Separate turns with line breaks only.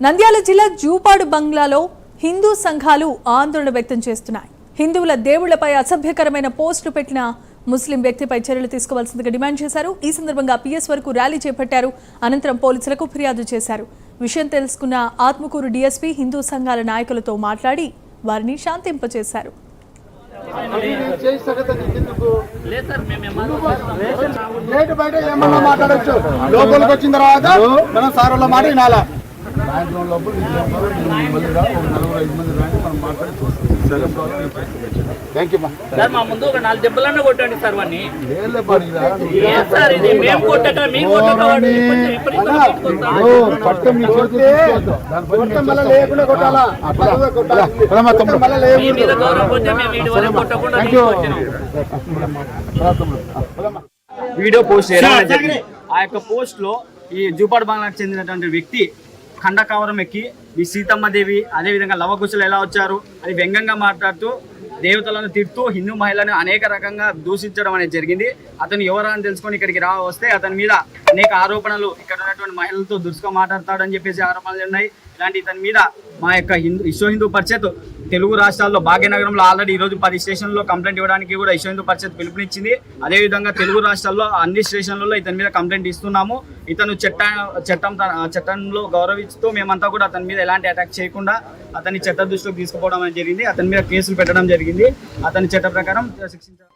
నంద్యాల జిల్లా జూపాడు బంగ్లాలో హిందూ సంఘాలు ఆందోళన వ్యక్తం చేస్తున్నాయి. హిందువుల దేవుళ్లపై అసభ్యకరమైన పోస్టులు పెట్టిన ముస్లిం వ్యక్తిపై చర్యలు తీసుకోవాల్సిందిగా డిమాండ్ చేశారు. ఈ సందర్భంగా పిఎస్ వరకు ర్యాలీ చేపట్టారు. అనంతరం పోలీసులకు ఫిర్యాదు చేశారు. విషయం తెలుసుకున్న ఆత్మకూరు డీఎస్పీ హిందూ సంఘాల నాయకులతో మాట్లాడి వారిని శాంతింపచేశారు.
లోపలికి వచ్చిన తర్వాత మనం సార్ మాట వినాలా.
మా ముందు ఒక 4 దెబ్బలన్నా కొట్టండి సార్ వాడిని. మేము కొట్టక మీకు వీడియో పోస్ట్ చేయడం జరిగింది. ఆ యొక్క పోస్ట్ లో ఈ జూపాడు బంగ్లాకు చెందినటువంటి వ్యక్తి ఖండకవరం ఎక్కి ఈ సీతమ్మదేవి అదేవిధంగా లవకుశలు ఎలా వచ్చారు అని వ్యంగ్యంగా మాట్లాడుతూ దేవతలను తిడుతూ హిందూ మహిళలను అనేక రకంగా దూషించడం అనేది జరిగింది. అతను ఎవరని తెలుసుకొని ఇక్కడికి వస్తే అతని మీద అనేక ఆరోపణలు, ఇక్కడ ఉన్నటువంటి మహిళలతో దురుసుగా మాట్లాడతాడని చెప్పేసి ఆరోపణలు ఉన్నాయి. ఇలాంటి ఇతని మీద మా యొక్క విశ్వ హిందూ పరిషత్ తెలుగు రాష్ట్రాల్లో భాగ్యనగరంలో ఆల్రెడీ ఈరోజు 10 స్టేషన్లలో కంప్లైంట్ ఇవ్వడానికి కూడా విశ్వ హిందూ పరిషత్ పిలుపునిచ్చింది. అదేవిధంగా తెలుగు రాష్ట్రాల్లో అన్ని స్టేషన్లలో ఇతని మీద కంప్లైంట్ ఇస్తున్నాము. ఇతను చట్టంలో గౌరవిస్తూ మేమంతా కూడా అతని మీద ఎలాంటి అటాక్ చేయకుండా అతన్ని చట్ట దృష్టిలోకి తీసుకుపోవడం జరిగింది. అతని మీద కేసులు పెట్టడం జరిగింది. అతని చట్ట ప్రకారం శిక్షించారు.